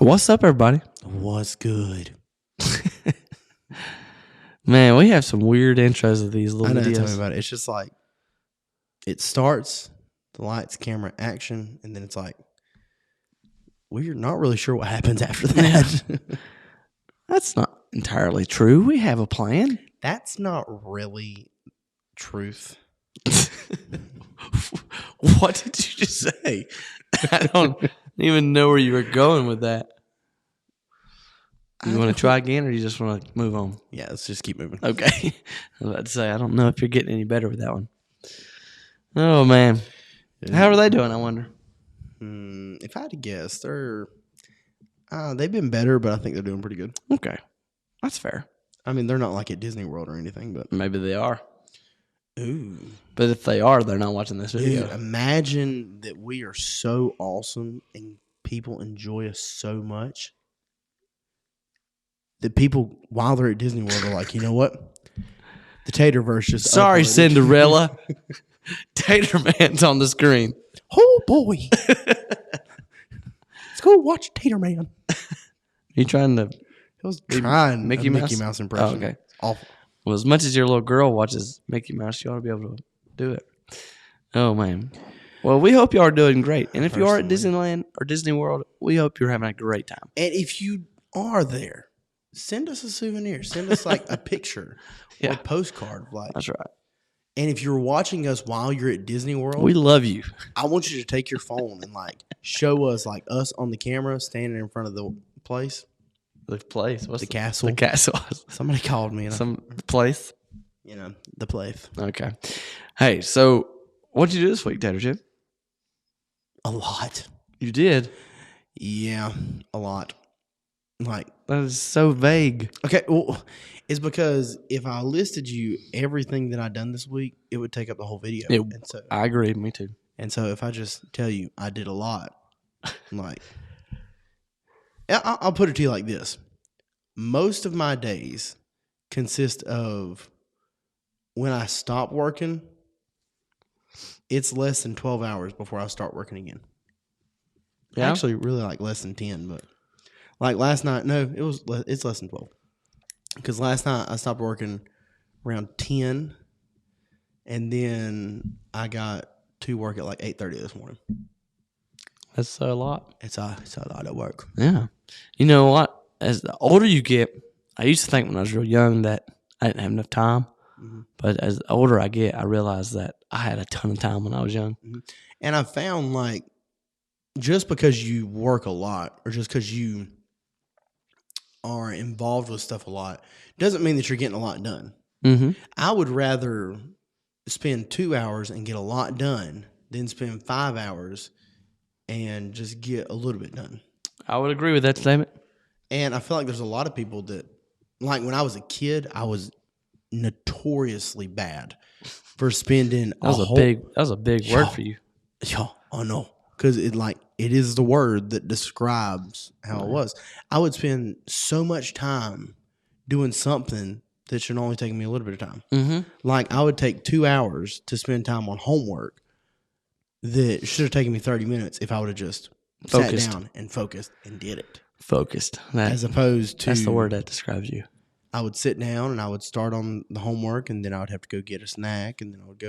What's up, everybody? What's good? Man, we have some weird intros of these little I know. videos. Tell me about it. It's just like it starts, the lights, camera, action, and then it's like we're not really sure what happens after that. That's not entirely true. We have a plan. That's not really truth. What did you just say? I don't even know where you were going with that. You want to try again, or you just want to move on? Yeah, let's just keep moving. Okay. I was about to say, I don't know if you're getting any better with that one. Oh, man. How are they doing, I wonder? If I had to guess, they've been better, but I think they're doing pretty good. Okay. That's fair. I mean, they're not like at Disney World or anything, but Maybe they are. ooh. But if they are, they're not watching this video. Dude, imagine that we are so awesome and people enjoy us so much that people, while they're at Disney World, are like, you know what? The Taterverse just Sorry, uploaded. Cinderella. Tater Man's on the screen. Oh, boy. Let's go watch Tater Man. You trying to... I was trying Mickey a Mouse? Mickey Mouse impression. Oh, okay. It's awful. Well, as much as your little girl watches Mickey Mouse, you ought to be able to do it. Oh, man. Well, we hope you are doing great. And if you are at Disneyland or Disney World, we hope you're having a great time. And if you are there, send us a souvenir. Send us like a picture or a postcard. Like, That's right. and if you're watching us while you're at Disney World, We love you. I want you to take your phone and like show us like us on the camera standing in front of the place. The place. What's The castle. The castle. Somebody called me. And Some place. the place. Okay. Hey, so what'd you do this week, Tater Chip? A lot. You did? Yeah, a lot. Like, That is so vague. okay, well, it's because if I listed you everything that I done this week, it would take up the whole video. I agree. Me too. And so if I just tell you I did a lot, like, I'll put it to you like this. Most of my days consist of when I stop working, it's less than 12 hours before I start working again. Yeah. Actually, really like less than 10, but like last night, no, it's less than 12. Because last night I stopped working around 10, and then I got to work at like 8:30 this morning. That's a lot. It's a lot of work. Yeah. You know what? As the older you get, I used to think when I was real young that I didn't have enough time. Mm-hmm. But as the older I get, I realize that I had a ton of time when I was young. Mm-hmm. And I found like just because you work a lot or just because you are involved with stuff a lot doesn't mean that you're getting a lot done. Mm-hmm. I would rather spend 2 hours and get a lot done than spend 5 hours and just get a little bit done. I would agree with that statement. And I feel like there's a lot of people that, like when I was a kid, I was notoriously bad for spending That was a big word for you. Yeah, I know. Because it is the word that describes how it was. I would spend so much time doing something that should only take me a little bit of time. Mm-hmm. Like I would take 2 hours to spend time on homework that should have taken me 30 minutes if I would have just sat down and focused and did it. Focused. As opposed to... That's the word that describes you. I would sit down and I would start on the homework, and then I would have to go get a snack, and then I would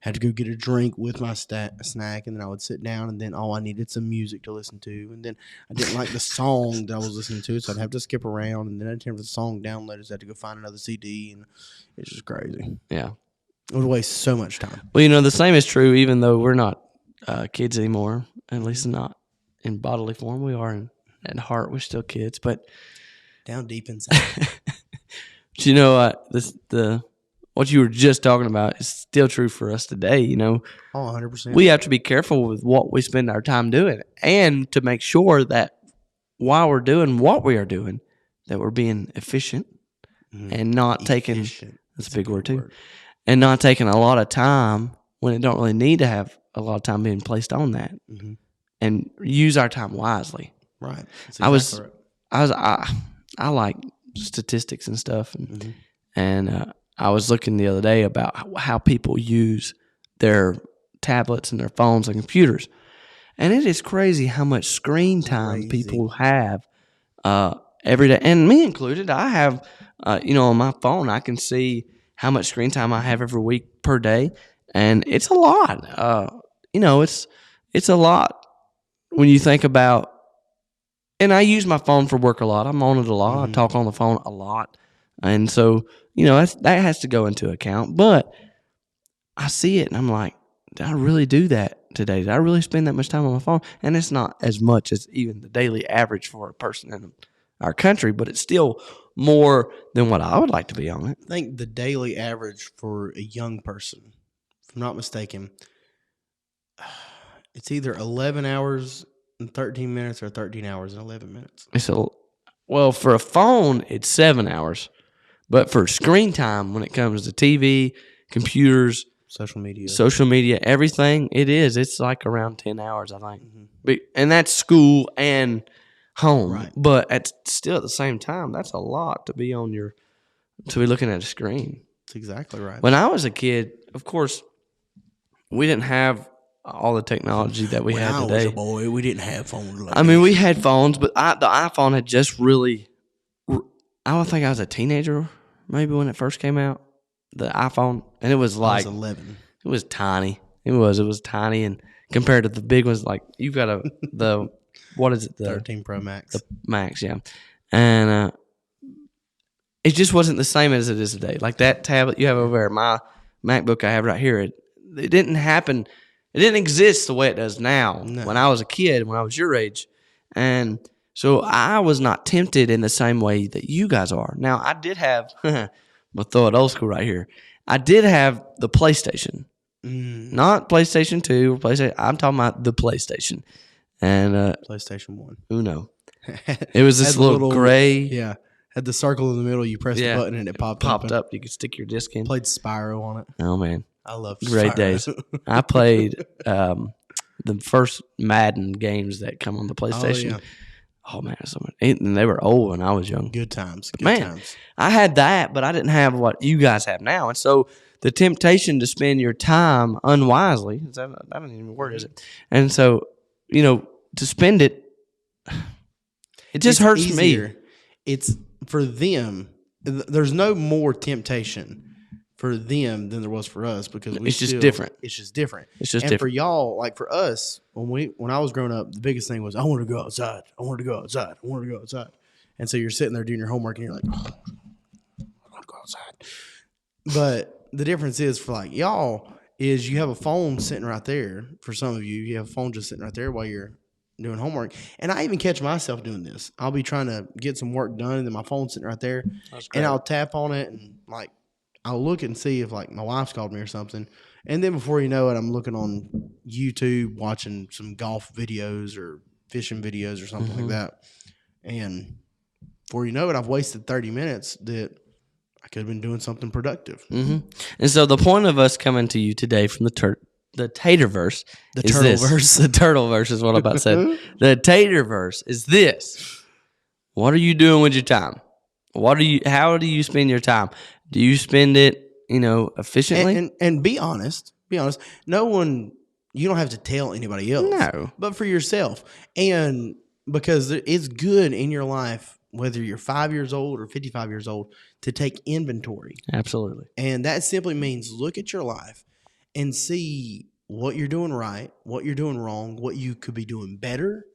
have to go get a drink with my snack, and then I would sit down, and then I needed some music to listen to, and then I didn't like the song that I was listening to, so I'd have to skip around, and then I'd have the song downloaded, so I had to go find another CD, and it's just crazy. Yeah. It would waste so much time. Well, the same is true even though we're not kids anymore, at least not in bodily form. We are at heart. We're still kids, but down deep inside. But you know, what you were just talking about is still true for us today. Oh, 100%. We have to be careful with what we spend our time doing, and to make sure that while we're doing what we are doing, that we're being efficient and not taking. That's a big word too. And not taking a lot of time when it don't really need to have a lot of time being placed on that, and use our time wisely. Right. I like statistics and stuff, and I was looking the other day about how people use their tablets and their phones and computers, and it is crazy how much screen time people have every day, and me included. I have, on my phone, I can see how much screen time I have every week per day, and it's a lot. It's a lot when you think about. And I use my phone for work a lot. I'm on it a lot. I talk on the phone a lot, and so that has to go into account. But I see it, and I'm like, did I really do that today? Did I really spend that much time on my phone? And it's not as much as even the daily average for a person in our country, but it's still more than what I would like to be on it. I think the daily average for a young person, if I'm not mistaken, it's either 11 hours and 13 minutes or 13 hours and 11 minutes. Well, for a phone, it's 7 hours. But for screen time, when it comes to TV, computers, social media, everything, it's like around 10 hours, I think. And that's school and home. Right. But at the same time, that's a lot to be looking at a screen. That's exactly right. When I was a kid, of course, we didn't have all the technology that we have today. When I was a boy, we didn't have phones. We had phones, but the iPhone had just really. I don't think I was a teenager, maybe when it first came out, the iPhone, and it was like I was 11. It was tiny. It was tiny, and compared to the big ones, like you've got the what is it? The 13 Pro Max. The Max, yeah, and it just wasn't the same as it is today. Like that tablet you have over there, my MacBook I have right here, it didn't happen. It didn't exist the way it does now. No. When I was a kid, when I was your age, and so I was not tempted in the same way that you guys are. Now I did have, I'm gonna throw it old school right here. I did have the PlayStation, not PlayStation 2 or PlayStation. I'm talking about the PlayStation, and PlayStation 1. Uno. It was this little gray. Yeah. Had the circle in the middle. You pressed the button and it popped up. You could stick your disc in. Played Spyro on it. Oh man, I love great Spyro. days. I played the first Madden games that come on the PlayStation. Oh man, and they were old when I was young. Good times. I had that, but I didn't have what you guys have now, and so the temptation to spend your time unwisely. I don't even word is it? And so to spend it, it just hurts easier. Me. It's for them. There's no more temptation for them than there was for us because it's just different. It's just different. And for y'all, like for us, when I was growing up, the biggest thing was I want to go outside. I want to go outside. I want to go outside. And so you're sitting there doing your homework and you're like, oh, I want to go outside. But the difference is for like y'all is you have a phone sitting right there. For some of you, you have a phone just sitting right there while you're doing homework. And I even catch myself doing this. I'll be trying to get some work done and then my phone's sitting right there and I'll tap on it and like I'll look and see if like my wife's called me or something. And then before you know it, I'm looking on YouTube watching some golf videos or fishing videos or something like that. And before you know it, I've wasted 30 minutes that I could have been doing something productive. And so the point of us coming to you today from the Taterverse, the Turtleverse is what I'm about to say. The Taterverse is this: what are you doing with your time? How do you spend your time? Do you spend it, efficiently? And be honest. No one, you don't have to tell anybody else. No, but for yourself, and because it's good in your life, whether you're 5 years old or 55 years old, to take inventory. Absolutely, and that simply means look at your life and see what you're doing right, what you're doing wrong, what you could be doing better.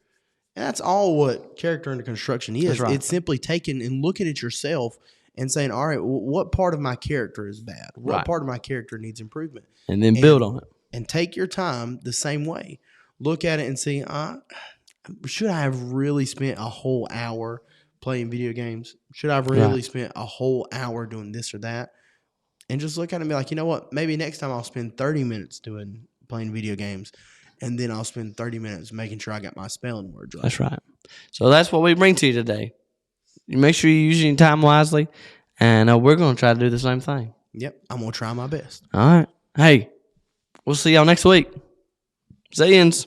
And that's all what character under construction is. Right. It's simply taking and looking at yourself and saying, all right, what part of my character is bad? What part of my character needs improvement? And then build on it. And take your time the same way. Look at it and see, should I have really spent a whole hour playing video games? Should I have really spent a whole hour doing this or that? And just look at it and be like, you know what? Maybe next time I'll spend 30 minutes playing video games. And then I'll spend 30 minutes making sure I got my spelling words right. That's right. So that's what we bring to you today. You make sure you're using your time wisely, and we're going to try to do the same thing. Yep, I'm going to try my best. All right. Hey, we'll see y'all next week. Zayins.